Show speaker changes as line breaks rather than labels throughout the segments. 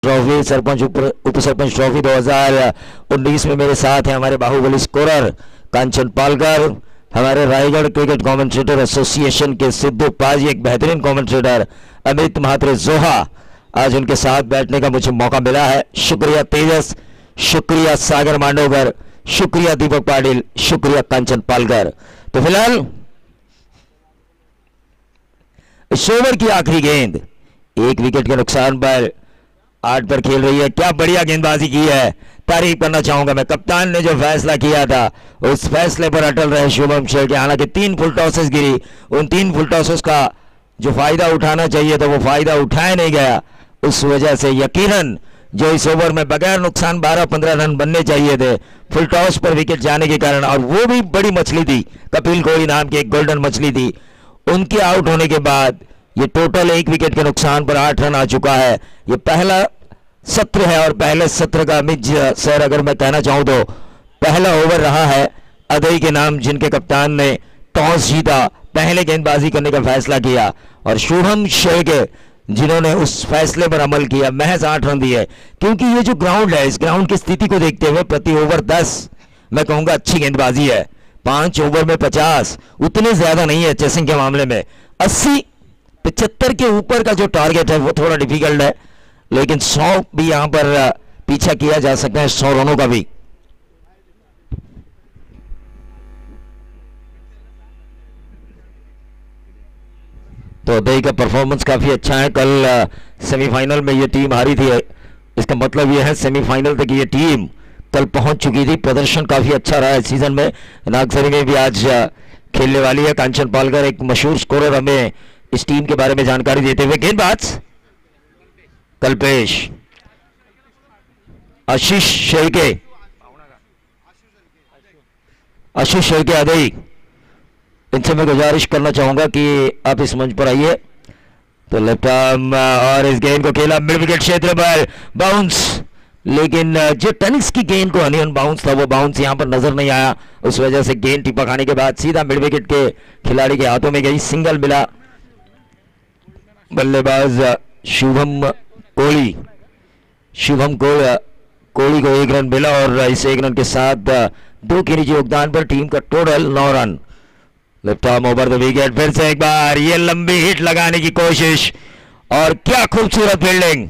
Trophy sarpanch उप sarpanch trophy 2019 में मेरे साथ हैं हमारे बाहुबली स्कोरर कांचन पालकर, हमारे रायगढ़ क्रिकेट कमेंटेटर एसोसिएशन के सिद्धू पाजी, एक बेहतरीन कमेंटेटर अमित महात्रे जोहा। आज उनके साथ बैठने का मुझे मौका मिला है। शुक्रिया तेजस, शुक्रिया सागर मांडवकर, शुक्रिया दीपक पाटिल, शुक्रिया कांचन पालकर। तो फिलहाल इस ओवर की आखिरी गेंद 1 विकेट के नुकसान पर 8 पर खेल रही है। क्या बढ़िया गेंदबाजी की है, तारीफ करना चाहूंगा मैं। कप्तान ने जो फैसला किया था उस फैसले पर अटल रहे शुभम शेर। हालांकि 3 फुल टॉसेस गिरी, उन 3 फुल टॉसेस का जो फायदा उठाना चाहिए था वो फायदा उठाया नहीं गया। उस वजह से यकीनन जो इस ओवर में बगैर नुकसान 12-15 रन बनने चाहिए थे, फुल टॉस पर विकेट जाने के कारण, और वो भी बड़ी मछली थी, कपिल कोहली नाम की एक गोल्डन मछली थी, उनके आउट होने के बाद ये टोटल 1 विकेट के नुकसान पर 8 रन आ चुका है। ये पहला सत्र है और पहले सत्र का अमित सर अगर मैं कहना चाहूं तो पहला ओवर रहा है अदई के नाम, जिनके कप्तान ने टॉस जीता, पहले गेंदबाजी करने का फैसला किया, और शुभम शेर जिन्होंने उस फैसले पर अमल किया, महज 8 रन दिए। क्योंकि ये जो ग्राउंड है, इस ग्राउंड की स्थिति को देखते हुए प्रति ओवर 10 मैं कहूंगा अच्छी गेंदबाजी है। 5 ओवर में 50 उतने ज्यादा नहीं है चेसिंग के मामले में। 80-75 के ऊपर का जो टारगेट है वो थोड़ा डिफिकल्ट है, लेकिन 100 भी यहां पर पीछा किया जा सकता है, 100 रनों का भी। तो दही का परफॉर्मेंस काफी अच्छा है। कल सेमीफाइनल में ये टीम हारी थी, इसका मतलब ये है सेमीफाइनल तक ये टीम कल पहुंच चुकी थी। प्रदर्शन काफी अच्छा रहा है सीजन में। नागसरी में भी आज खेलने वाली है। कांचन पालकर एक मशहूर स्कोरर हमें इस टीम के बारे में जानकारी देते हुए। गेंदबाज कल्पेश, आशीष शेरके अदई, इनसे मैं गुजारिश करना चाहूंगा कि आप इस मंच पर आइए। तो लेफ्ट आर्म और इस गेंद को खेला मिड विकेट क्षेत्र पर, बाउंस, लेकिन जो टेनिस की गेंद को अनियन बाउंस था वो बाउंस यहां पर नजर नहीं आया। उस वजह से गेंद टिपा खाने के बाद सीधा मिड विकेट के खिलाड़ी के हाथों में गई, सिंगल मिला। बल्लेबाज शुभम कोहली को 1 रन मिला, और इस 1 रन के साथ 2 के निजी योगदान पर टीम का total 9 run. Left arm over the wicket, फिर से एक बार ये लंबी हिट लगाने की कोशिश, और क्या खूबसूरत फील्डिंग।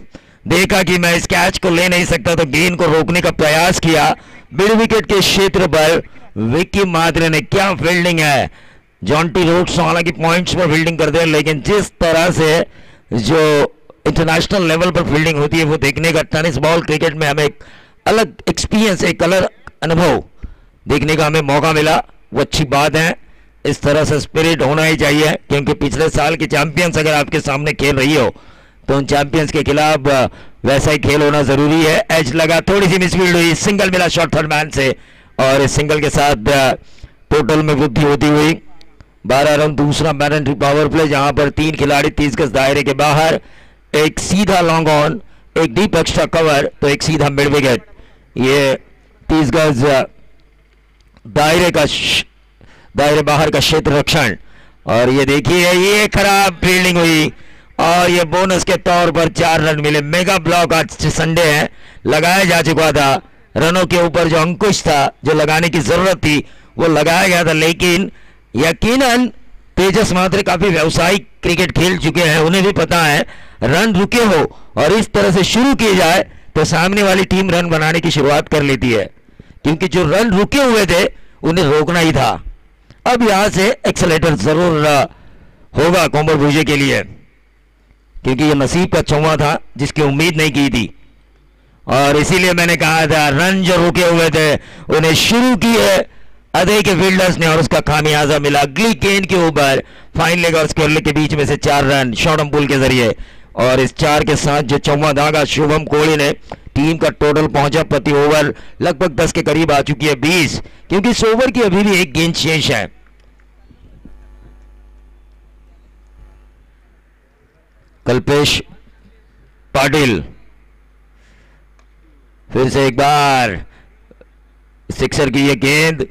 देखा कि मैं इस कैच को ले नहीं सकता तो गेंद को रोकने का प्रयास किया। मिड विकेट के क्षेत्र पर विक्की मात्रे ने, क्या फील्डिंग है। जॉन्टी रोड्स हालांकि पॉइंट्स पर फील्डिंग करते हैं, लेकिन जिस तरह से जो इंटरनेशनल लेवल पर फील्डिंग होती है वो देखने का टेनिस बॉल क्रिकेट में हमें एक अलग एक्सपीरियंस, एक अलग अनुभव देखने का हमें मौका मिला। वो अच्छी बात है, इस तरह से स्पिरिट होना ही चाहिए, क्योंकि पिछले साल के चैंपियंस अगर आपके सामने खेल रही हो तो उन चैंपियंस के खिलाफ वैसा ही खेल होना जरूरी है। एज लगा, थोड़ी सी मिसफील्ड हुई, सिंगल मिला शॉर्ट थर्ड मैन से, और इस सिंगल के साथ टोटल में वृद्धि होती हुई 12 रन। दूसरा मैन पावर प्ले जहां पर 3 खिलाड़ी 30 गज दायरे के बाहर, एक सीधा लॉन्ग ऑन, एक डीप एक्स्ट्रा कवर, तो एक सीधा मिड विकेट। ये 30 गज दायरे बाहर का क्षेत्र रक्षण, और ये देखिए ये खराब फील्डिंग हुई, और ये बोनस के तौर पर 4 रन मिले। मेगा ब्लॉक आज संडे है, लगाया जा चुका था। रनों के ऊपर जो अंकुश था, जो लगाने की जरूरत थी वो लगाया गया था, लेकिन यकीनन तेजस मात्रे काफी व्यावसायिक क्रिकेट खेल चुके हैं, उन्हें भी पता है रन रुके हो और इस तरह से शुरू किए जाए तो सामने वाली टीम रन बनाने की शुरुआत कर लेती है, क्योंकि जो रन रुके हुए थे उन्हें रोकना ही था। अब यहां से एक्सेलेटर जरूर होगा कोमल भुजे के लिए, क्योंकि ये नसीब का चौवा था जिसकी उम्मीद नहीं की थी, और इसीलिए मैंने कहा था रन जो रुके हुए थे उन्हें शुरू किए अदय के फील्डर्स ने, और उसका खामियाजा मिला। अगली गेंद के ऊपर फाइन लेग और स्क्वायर लेग के बीच में से 4 रन शॉर्ट पुल के जरिए, और इस 4 के साथ जो चौवा धागा शुभम कोहली ने, टीम का टोटल पहुंचा प्रति ओवर लगभग 10 के करीब आ चुकी है, 20, क्योंकि इस ओवर की अभी भी 1 गेंद शेष है। कल्पेश पाटिल फिर से एक बार सिक्सर की ये गेंद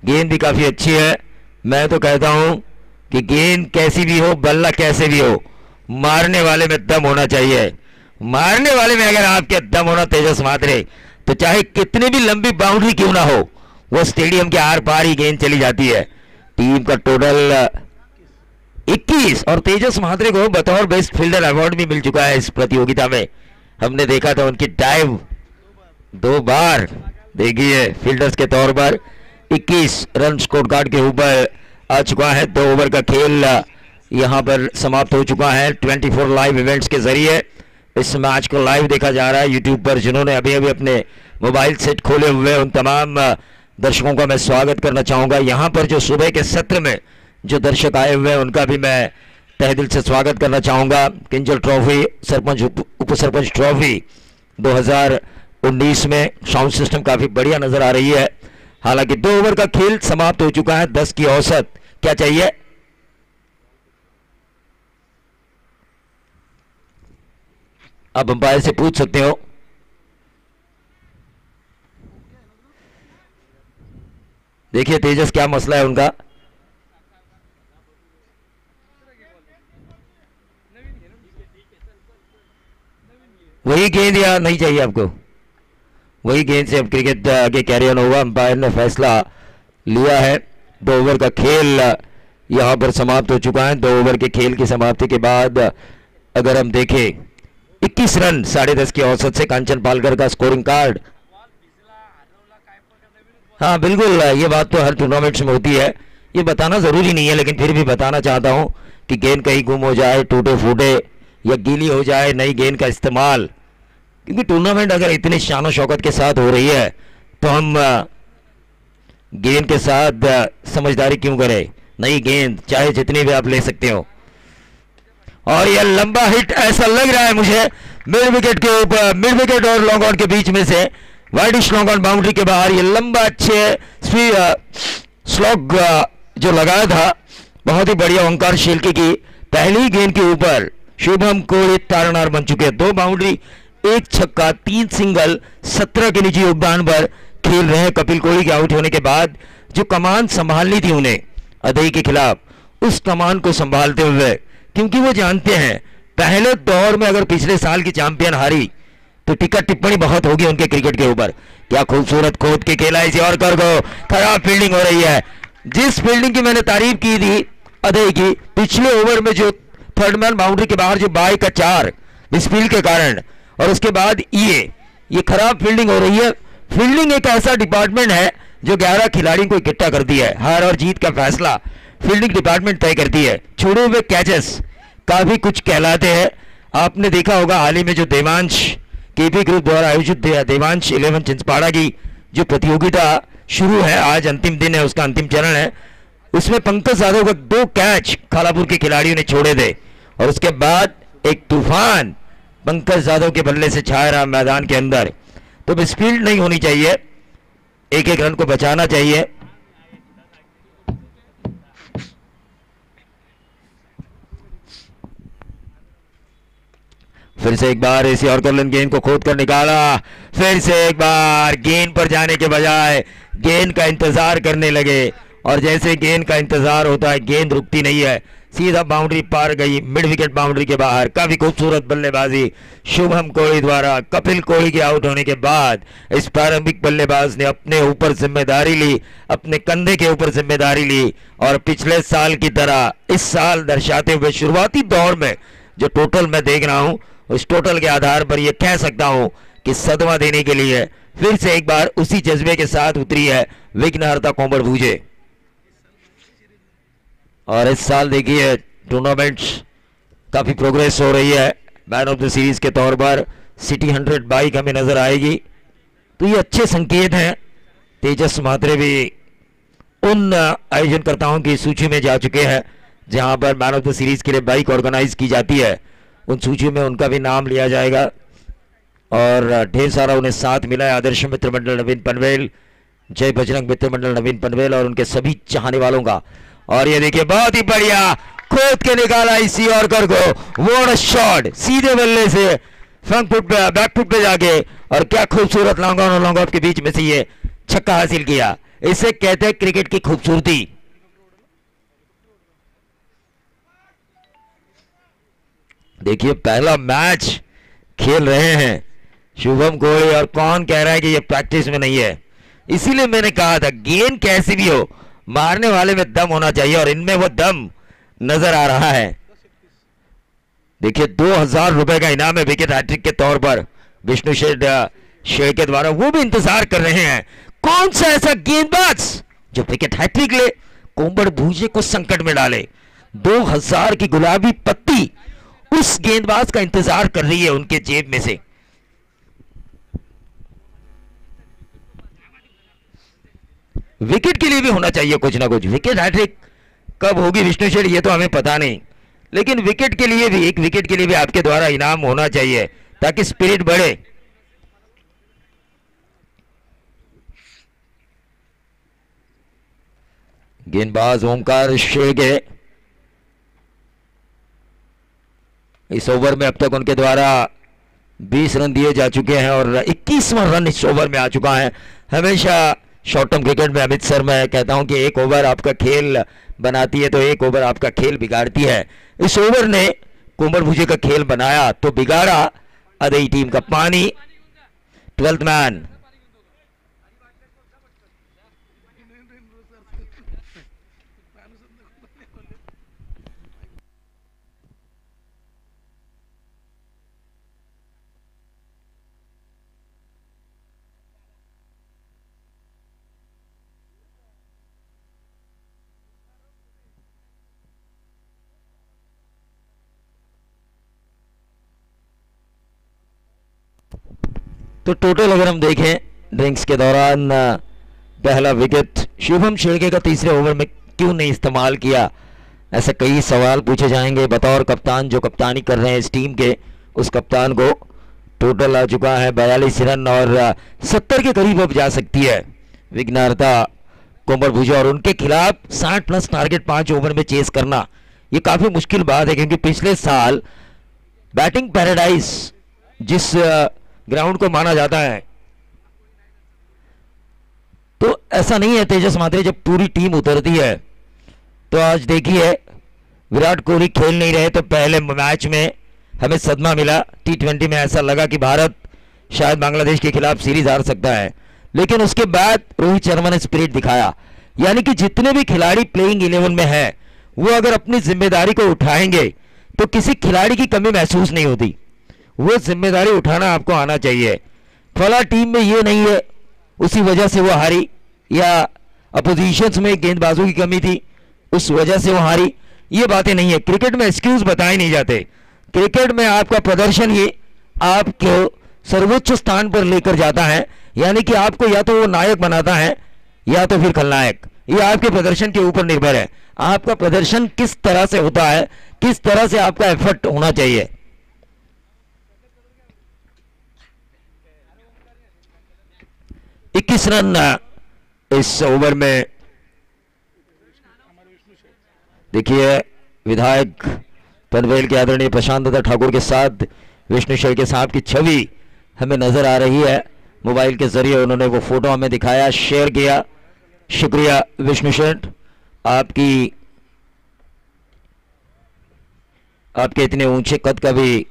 भी काफी अच्छी है। मैं तो कहता हूं कि गेंद कैसी भी हो, बल्ला कैसे भी हो, मारने वाले में दम होना चाहिए। मारने वाले में अगर आपके दम होना तेजस म्हात्रे, तो चाहे कितनी भी लंबी बाउंड्री क्यों ना हो, वो स्टेडियम के आर पार ही गेंद चली जाती है। टीम का टोटल 21 और तेजस म्हात्रे को बतौर बेस्ट फील्डर अवार्ड भी मिल चुका है इस प्रतियोगिता में। हमने देखा था उनकी डाइव 2 बार, देखिए फील्डर्स के तौर पर 21 रन स्कोर कार्ड के ऊपर आ चुका है। 2 ओवर का खेल यहां पर समाप्त हो चुका है। 24 लाइव इवेंट्स के जरिए इस मैच को लाइव देखा जा रहा है यूट्यूब पर। जिन्होंने अभी अभी अपने मोबाइल सेट खोले हुए उन तमाम दर्शकों का मैं स्वागत करना चाहूंगा। यहां पर जो सुबह के सत्र में जो दर्शक आए हुए हैं उनका भी मैं तहे दिल से स्वागत करना चाहूंगा। किंजल ट्रॉफी, सरपंच उप सरपंच ट्रॉफी 2019 में साउंड सिस्टम काफी बढ़िया नजर आ रही है। हालांकि 2 ओवर का खेल समाप्त हो चुका है। 10 की औसत क्या चाहिए? आप अंपायर से पूछ सकते हो। देखिए तेजस क्या मसला है उनका। वही गेंद या नहीं चाहिए आपको? वही गेंद से अब क्रिकेट आगे कैरी ऑन होगा। अंपायर ने फैसला लिया है। 2 ओवर का खेल यहां पर समाप्त हो चुका है। 2 ओवर के खेल की समाप्ति के बाद अगर हम देखें 21 रन 10.5 की औसत से कांचन पालकर का स्कोरिंग कार्ड। हाँ बिल्कुल, ये बात तो हर टूर्नामेंट्स में होती है। ये बताना जरूरी नहीं है, लेकिन फिर भी बताना चाहता हूं कि गेंद कहीं गुम हो जाए, टूटे फूटे या गीली हो जाए, नई गेंद का इस्तेमाल, क्योंकि टूर्नामेंट अगर इतनी शान और शौकत के साथ हो रही है तो हम गेंद के साथ समझदारी क्यों करें। नई गेंद चाहे जितनी भी आप ले सकते हो। और यह लंबा हिट ऐसा लग रहा है मुझे मिड विकेट के ऊपर, मिड विकेट और लॉन्ग ऑन के बीच में से वाइडिश लॉन्ग ऑन बाउंड्री के बाहर ये लंबा अच्छे स्लॉग जो लगाया था, बहुत ही बढ़िया। ओंकार शेल्के की पहली गेंद के ऊपर शुभम कोहली तारनार बन चुके हैं। 2 बाउंड्री, 1 छक्का, 3 सिंगल, 17 के निजी योगदान पर खेल रहे हैं। कपिल कोहली के आउट होने के बाद जो कमान संभालनी थी उन्हें अदई के खिलाफ, उस कमान को संभालते हुए, क्योंकि वो जानते हैं पहले दौर में अगर पिछले साल की चैंपियन हारी तो टिक्का टिप्पणी बहुत होगी उनके क्रिकेट के ऊपर। क्या खूबसूरत खोद के खेला इसे और कर गो, खराब फील्डिंग हो रही है। जिस फील्डिंग की मैंने तारीफ की थी अदई की, पिछले ओवर में जो थर्ड मैन बाउंड्री के बाहर जो 22 का 4 स्पीड के कारण, और उसके बाद ये खराब फील्डिंग हो रही है। फील्डिंग एक ऐसा डिपार्टमेंट है जो 11 खिलाड़ियों को इकट्ठा करती है। हार और जीत का फैसला फील्डिंग डिपार्टमेंट तय करती है। छोड़े हुए कैचेस काफी कुछ कहलाते हैं। आपने देखा होगा हाल ही में जो देवांश केपी ग्रुप द्वारा आयोजित देवांश 11 चिंचपाड़ा की जो प्रतियोगिता शुरू है, आज अंतिम दिन है, उसका अंतिम चरण है, उसमें पंकज यादव का 2 कैच खालापुर के खिलाड़ियों ने छोड़े थे और उसके बाद एक तूफान पंकज यादव के बल्ले से छाया रहा मैदान के अंदर। तो स्पीड नहीं होनी चाहिए, 1-1 रन को बचाना चाहिए। फिर से एक बार इसी ऑर्करलन गेंद को खोद कर निकाला। फिर से एक बार गेंद पर जाने के बजाय गेंद का इंतजार करने लगे, और जैसे गेंद का इंतजार होता है गेंद रुकती नहीं है, सीधा बाउंड्री पार गई, मिड विकेट बाउंड्री के बाहर। काफी खूबसूरत बल्लेबाजी शुभम कोहली द्वारा। कपिल कोहली के आउट होने के बाद इस प्रारंभिक बल्लेबाज ने अपने ऊपर जिम्मेदारी ली, अपने कंधे के ऊपर जिम्मेदारी ली, और पिछले साल की तरह इस साल दर्शाते हुए शुरुआती दौर में जो टोटल मैं देख रहा हूं, उस टोटल के आधार पर यह कह सकता हूं कि सदमा देने के लिए फिर से एक बार उसी जज्बे के साथ उतरी है विघ्नहर्ता कोमल भूजे। और इस साल देखिए टूर्नामेंट्स काफी प्रोग्रेस हो रही है। मैन ऑफ द सीरीज के तौर पर सिटी 100 बाइक हमें नजर आएगी, तो ये अच्छे संकेत हैं। तेजस म्हात्रे भी उन आयोजनकर्ताओं की सूची में जा चुके हैं जहां पर मैन ऑफ द सीरीज के लिए बाइक ऑर्गेनाइज की जाती है, उन सूची में उनका भी नाम लिया जाएगा। और ढेर सारा उन्हें साथ मिला है आदर्श मित्र मंडल नवीन पनवेल, जय बजरंग मित्र मंडल नवीन पनवेल और उनके सभी चाहने वालों का। और ये देखिए बहुत ही बढ़िया खोद के निकाला इसी ऑर्कर को, व्हाट अ शॉट, सीधे बल्ले से फ्रंट फुट पे बैक फुट पे जाके, और क्या खूबसूरत लॉन्ग ऑन और लॉन्ग ऑफ के बीच में से ये छक्का हासिल किया। इसे कहते हैं क्रिकेट की खूबसूरती। देखिए पहला मैच खेल रहे हैं शुभम कोहली, और कौन कह रहा है कि ये प्रैक्टिस में नहीं है। इसीलिए मैंने कहा था गेंद कैसी भी हो मारने वाले में दम होना चाहिए, और इनमें वो दम नजर आ रहा है। देखिए 2000 रुपए का इनाम है विकेट हैट्रिक के तौर पर विष्णु शेर के द्वारा। वो भी इंतजार कर रहे हैं कौन सा ऐसा गेंदबाज जो विकेट हैट्रिक ले, कोम्बड़ भूजे को संकट में डाले। 2000 की गुलाबी पत्ती उस गेंदबाज का इंतजार कर रही है उनके जेब में से। विकेट के लिए भी होना चाहिए कुछ ना कुछ। विकेट हैट्रिक कब होगी विष्णु शेर ये तो हमें पता नहीं, लेकिन विकेट के लिए भी, एक विकेट के लिए भी आपके द्वारा इनाम होना चाहिए ताकि स्पिरिट बढ़े। गेंदबाज ओमकार शेरगे, इस ओवर में अब तक उनके द्वारा 20 रन दिए जा चुके हैं और 21वां रन इस ओवर में आ चुका है। हमेशा शॉर्ट टर्म क्रिकेट में अमित सर मैं कहता हूं कि एक ओवर आपका खेल बनाती है तो एक ओवर आपका खेल बिगाड़ती है। इस ओवर ने कोमल भुजे का खेल बनाया तो बिगाड़ा अदई टीम का पानी। 12th मैन तो टोटल अगर हम देखें ड्रिंक्स के दौरान पहला विकेट शुभम शेरगे का तीसरे ओवर में क्यों नहीं इस्तेमाल किया, ऐसे कई सवाल पूछे जाएंगे। बतौर कप्तान जो कप्तानी कर रहे हैं इस टीम के, उस कप्तान को टोटल आ चुका है 42 रन और 70 के करीब अब जा सकती है विघ्नहर्ता कोमल भुजा। और उनके खिलाफ 60 प्लस टारगेट 5 ओवर में चेस करना ये काफी मुश्किल बात है, क्योंकि पिछले साल बैटिंग पैराडाइज जिस ग्राउंड को माना जाता है, तो ऐसा नहीं है तेजस मात्रे जब पूरी टीम उतरती है। तो आज देखिए विराट कोहली खेल नहीं रहे तो पहले मैच में हमें सदमा मिला। T20 में ऐसा लगा कि भारत शायद बांग्लादेश के खिलाफ सीरीज हार सकता है, लेकिन उसके बाद रोहित शर्मा ने स्पिरिट दिखाया। यानी कि जितने भी खिलाड़ी प्लेइंग 11 में हैं वो अगर अपनी जिम्मेदारी को उठाएंगे तो किसी खिलाड़ी की कमी महसूस नहीं होती। वो जिम्मेदारी उठाना आपको आना चाहिए। फला टीम में ये नहीं है उसी वजह से वो हारी, या अपोजिशंस में गेंदबाजों की कमी थी उस वजह से वो हारी, ये बातें नहीं है। क्रिकेट में एक्सक्यूज बताए नहीं जाते। क्रिकेट में आपका प्रदर्शन ही आपको सर्वोच्च स्थान पर लेकर जाता है, यानी कि आपको या तो वो नायक बनाता है या तो फिर खलनायक। ये आपके प्रदर्शन के ऊपर निर्भर है। आपका प्रदर्शन किस तरह से होता है, किस तरह से आपका एफर्ट होना चाहिए। इक्कीस रन इस ओवर में। देखिए विधायक पनवेल के आदरणीय प्रशांत दत्ता ठाकुर के साथ विष्णु शेर के साहब की छवि हमें नजर आ रही है मोबाइल के जरिए। उन्होंने वो फोटो हमें दिखाया, शेयर किया। शुक्रिया विष्णु शेठ, आपके इतने ऊंचे कद का भी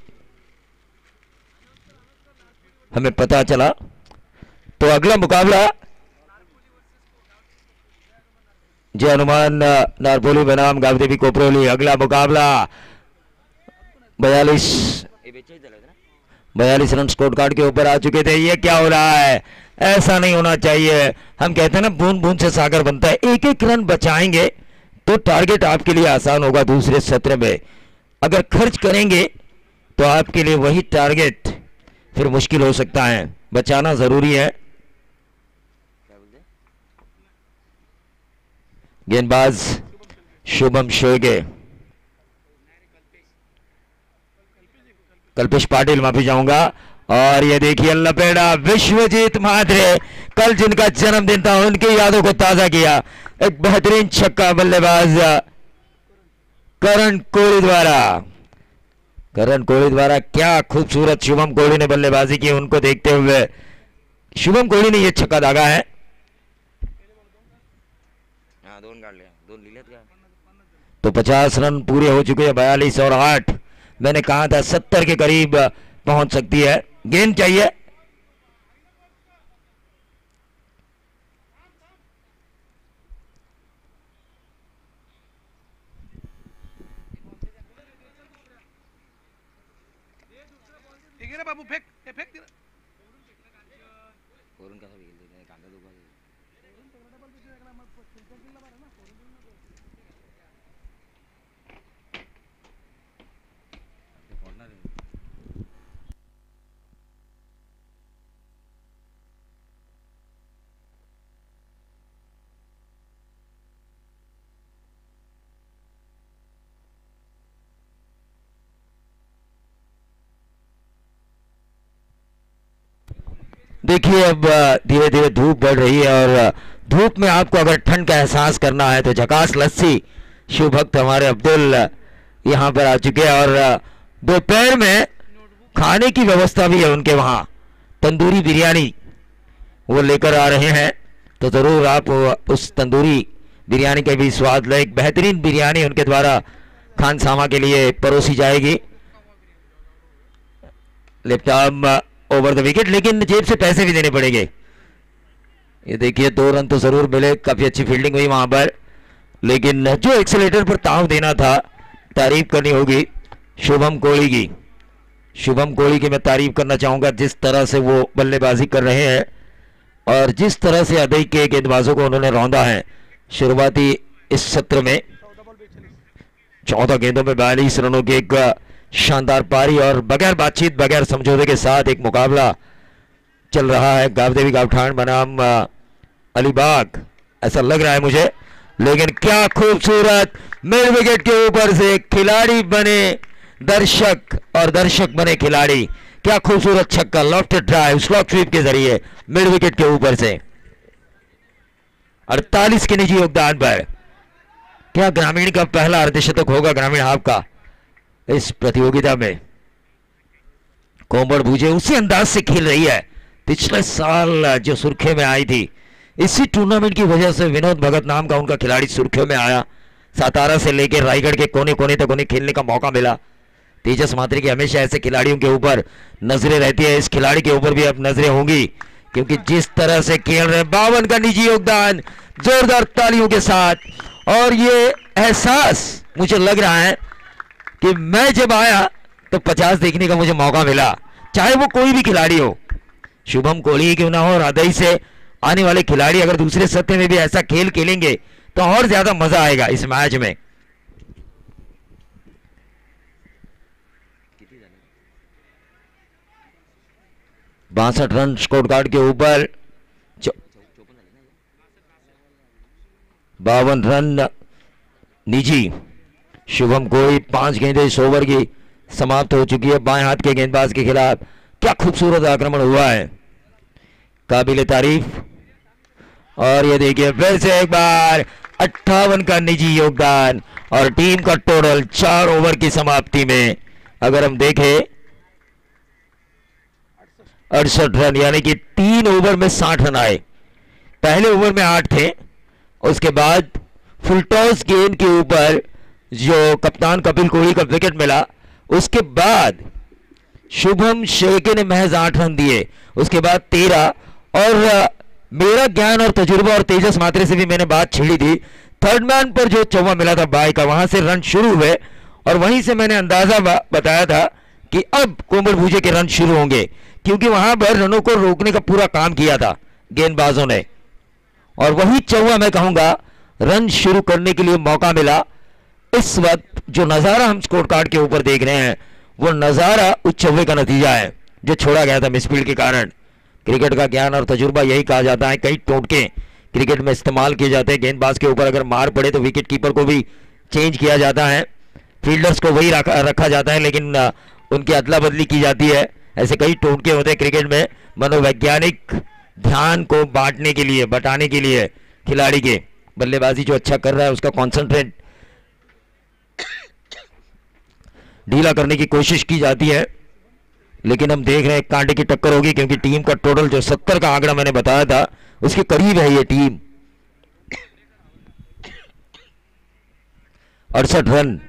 हमें पता चला। तो अगला मुकाबला जय हनुमान नारपोली बनाम गावदेवी कोपरोली। अगला मुकाबला 42 रन स्कोर कार्ड के ऊपर आ चुके थे। ये क्या हो रहा है, ऐसा नहीं होना चाहिए। हम कहते हैं ना बूंद बूंद से सागर बनता है। एक एक रन बचाएंगे तो टारगेट आपके लिए आसान होगा दूसरे सत्र में। अगर खर्च करेंगे तो आपके लिए वही टारगेट फिर मुश्किल हो सकता है। बचाना जरूरी है। गेंदबाज शुभम शेरगे, कल्पेश पाटिल माफी चाहूंगा। और ये देखिए लपेड़ा विश्वजीत म्हात्रे, कल जिनका जन्मदिन था उनकी यादों को ताजा किया। एक बेहतरीन छक्का बल्लेबाज करण कोहली द्वारा। क्या खूबसूरत शुभम कोहली ने बल्लेबाजी की, उनको देखते हुए शुभम कोहली ने यह छक्का दागा है। तो 50 रन पूरे हो चुके हैं। 42 और 8, मैंने कहा था 70 के करीब पहुंच सकती है। गेंद चाहिए,
बाबू फेंक फेंक
देखिए अब धीरे धीरे धूप बढ़ रही है और धूप में आपको अगर ठंड का एहसास करना है तो झकास लस्सी शिव भक्त हमारे अब्दुल यहाँ पर आ चुके हैं और दोपहर में खाने की व्यवस्था भी है उनके वहाँ। तंदूरी बिरयानी वो लेकर आ रहे हैं, तो ज़रूर आप उस तंदूरी बिरयानी का भी स्वाद लें। एक बेहतरीन बिरयानी उनके द्वारा खानसामा के लिए परोसी जाएगी। लेफ्ट ओवर द विकेट, लेकिन जेब से पैसे भी देने पड़ेंगे। ये देखिए 2 रन तो जरूर मिले, काफी अच्छी फील्डिंग हुई वहां पर, लेकिन जो एक्सेलेटर पर ताव देना था, तारीफ करनी होगी शुभम कोहली की। शुभम कोहली की मैं तारीफ करना चाहूंगा, जिस तरह से वो बल्लेबाजी कर रहे हैं और जिस तरह से अदई के गेंदबाजों को उन्होंने रौंदा है। शुरुआती इस सत्र में 14 गेंदों में 42 रनों की एक शानदार पारी और बगैर बातचीत बगैर समझौते के साथ एक मुकाबला चल रहा है गावदेवी गावठान बनाम अलीबाग, ऐसा लग रहा है मुझे। लेकिन क्या खूबसूरत मिड विकेट के ऊपर से खिलाड़ी बने दर्शक और दर्शक बने खिलाड़ी, क्या खूबसूरत छक्का, लॉफ्टेड ड्राइव स्लॉक स्वीप के जरिए मिड विकेट के ऊपर से 48 के निजी योगदान पर। क्या ग्रामीण का पहला अर्धशतक होगा ग्रामीण हाफ का इस प्रतियोगिता में। कोमल भूजे उसी अंदाज से खेल रही है पिछले साल जो सुर्खियों में आई थी। इसी टूर्नामेंट की वजह से विनोद भगत नाम का उनका खिलाड़ी सुर्खियों में आया। सातारा से लेकर रायगढ़ के कोने कोने तक उन्हें खेलने का मौका मिला। तेजस मात्री की हमेशा ऐसे खिलाड़ियों के ऊपर नजरें रहती है, इस खिलाड़ी के ऊपर भी अब नजरें होंगी, क्योंकि जिस तरह से खेल रहे 52 का निजी योगदान जोरदार तालियों के साथ। और ये एहसास मुझे लग रहा है कि मैं जब आया तो 50 देखने का मुझे मौका मिला, चाहे वो कोई भी खिलाड़ी हो, शुभम कोहली क्यों ना हो और अदई से आने वाले खिलाड़ी अगर दूसरे सत्र में भी ऐसा खेल खेलेंगे तो और ज्यादा मजा आएगा इस मैच में। बासठ रन स्कोर कार्ड के ऊपर, 52 रन निजी। शुभम कोहली 5 गेंदें इस ओवर की समाप्त हो चुकी है बाएं हाथ के गेंदबाज के खिलाफ। क्या खूबसूरत आक्रमण हुआ है, काबिले तारीफ। और ये देखिए फिर से एक बार 58 का निजी योगदान और टीम का टोटल 4 ओवर की समाप्ति में अगर हम देखें 68 रन, यानी कि 3 ओवर में 60 रन आए। पहले ओवर में 8 थे, उसके बाद फुलटॉस गेंद के ऊपर जो कप्तान कपिल कोहली का विकेट मिला, उसके बाद शुभम शेखे ने महज 8 रन दिए, उसके बाद 13। और मेरा ज्ञान और तजुर्बा और तेजस मात्रे से भी मैंने बात छिड़ी थी, थर्ड मैन पर जो चौवा मिला था बाई का, वहां से रन शुरू हुए और वहीं से मैंने अंदाजा बताया था कि अब कोमल भूजे के रन शुरू होंगे, क्योंकि वहां पर रनों को रोकने का पूरा काम किया था गेंदबाजों ने। और वही चौवा मैं कहूंगा रन शुरू करने के लिए मौका मिला। इस वक्त जो नजारा हम स्कोर कार्ड के ऊपर देख रहे हैं वो नजारा उस चौवे का नतीजा है जो छोड़ा गया था मिसफील्ड के कारण। क्रिकेट का ज्ञान और तजुर्बा यही कहा जाता है, कई टोटके क्रिकेट में इस्तेमाल किए जाते हैं। गेंदबाज के ऊपर अगर मार पड़े तो विकेट कीपर को भी चेंज किया जाता है, फील्डर्स को वही रखा जाता है, लेकिन उनकी अदला बदली की जाती है। ऐसे कई टोटके होते हैं क्रिकेट में मनोवैज्ञानिक ध्यान को बांटने के लिए, बटाने के लिए खिलाड़ी के। बल्लेबाजी जो अच्छा कर रहा है उसका कॉन्सेंट्रेट ढीला करने की कोशिश की जाती है, लेकिन हम देख रहे हैं कांटे की टक्कर होगी, क्योंकि टीम का टोटल जो 70 का आंकड़ा मैंने बताया था उसके करीब है ये टीम। 68 रन।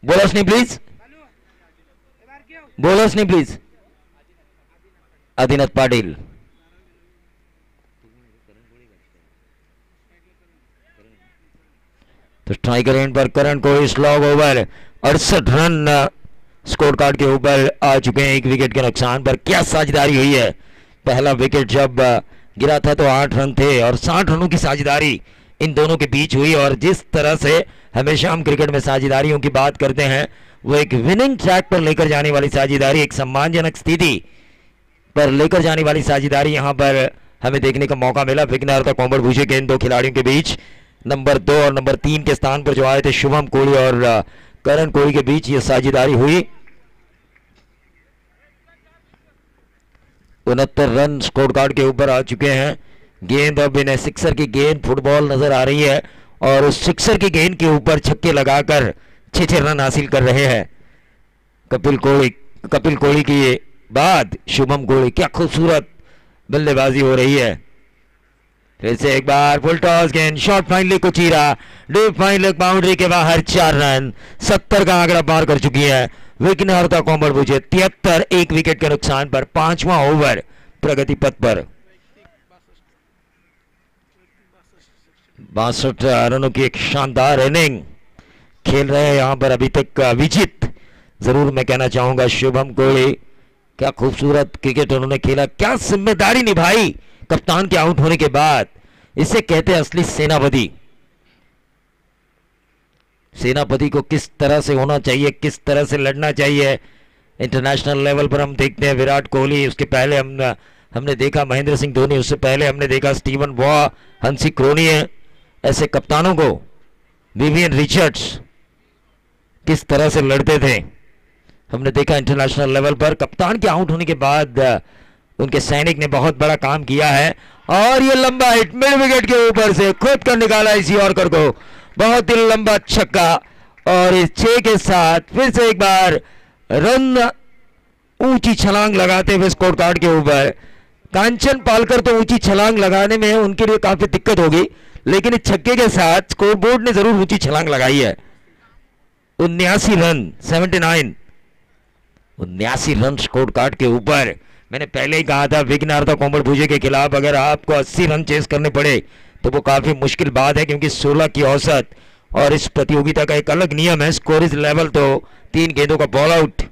बोलर्स नहीं प्लीज,
एबार क्या हो
बोलर्स नहीं प्लीज। आदिनाथ पाटिल, तो स्ट्राइकर एंड पर करण को इस log over 68 run score card के ऊपर आ चुके हैं 1 विकेट के नुकसान पर। क्या साझेदारी हुई है, पहला विकेट जब गिरा था तो 8 रन थे और 60 रनों की साझेदारी इन दोनों के बीच हुई। और जिस तरह से हमेशा हम क्रिकेट में साझेदारियों की बात करते हैं, वो एक विनिंग ट्रैक पर लेकर जाने वाली साझेदारी, एक सम्मानजनक स्थिति पर लेकर जाने वाली साझेदारी यहाँ पर हमें देखने का मौका मिला। विघ्नहर था कोमल भूजे के इन दो खिलाड़ियों के बीच नंबर 2 और नंबर 3 के स्थान पर जो आए थे शुभम कोहली और करण कोहली के बीच ये साझेदारी हुई। 69 रन स्कोर कार्ड के ऊपर आ चुके हैं। गेंद अब इन्हें सिक्सर की गेंद फुटबॉल नजर आ रही है और उस सिक्सर की गेंद के ऊपर छक्के लगाकर 6 रन हासिल कर रहे हैं कपिल कोहली की बाद शुभम कोहली। क्या खूबसूरत बल्लेबाजी हो रही है। फिर से एक बार फुल टॉस गेंद, शॉट फाइनली को चीरा, डीप फाइन लेग बाउंड्री के बाहर 4 रन, 70 का आंकड़ा पार कर चुकी है विघ्नहर था कोमल भूजे। 73 1 विकेट के नुकसान पर 5वां ओवर प्रगति पथ पर। 62 रनों की एक शानदार इनिंग खेल रहे हैं यहां पर अभी तक विजित, जरूर मैं कहना चाहूंगा शुभम कोहली। क्या खूबसूरत क्रिकेट उन्होंने खेला, क्या जिम्मेदारी निभाई कप्तान के आउट होने के बाद। इसे कहते हैं असली सेनापति। सेनापति को किस तरह से होना चाहिए, किस तरह से लड़ना चाहिए। इंटरनेशनल लेवल पर हम देखते हैं विराट कोहली, उसके पहले हमने देखा महेंद्र सिंह धोनी, उससे पहले हमने देखा स्टीवन वॉ, हंसी क्रोनिये, ऐसे कप्तानों को, विवियन रिचर्ड्स किस तरह से लड़ते थे हमने देखा इंटरनेशनल लेवल पर। कप्तान के आउट होने के बाद उनके सैनिक ने बहुत बड़ा काम किया है और ये लंबा हिट मिड विकेट के ऊपर से खुद कर निकाला इस यॉर्कर को, बहुत ही लंबा छक्का। और इस 6 के साथ फिर से एक बार रन ऊंची छलांग लगाते हुए स्कोर कार्ड के ऊपर। कांचन पालकर तो ऊंची छलांग लगाने में उनके लिए काफी दिक्कत होगी, लेकिन इस छक्के के साथ स्कोर बोर्ड ने जरूर ऊंची छलांग लगाई है। 79 रन 79 रन स्कोर कार्ड के ऊपर। मैंने पहले ही कहा था विघ्नहर था कोमल भूजे के खिलाफ अगर आपको 80 रन चेस करने पड़े तो वो काफी मुश्किल बात है, क्योंकि 16 की औसत और इस प्रतियोगिता का एक अलग नियम है, स्कोरेज लेवल तो 3 गेंदों का बॉल आउट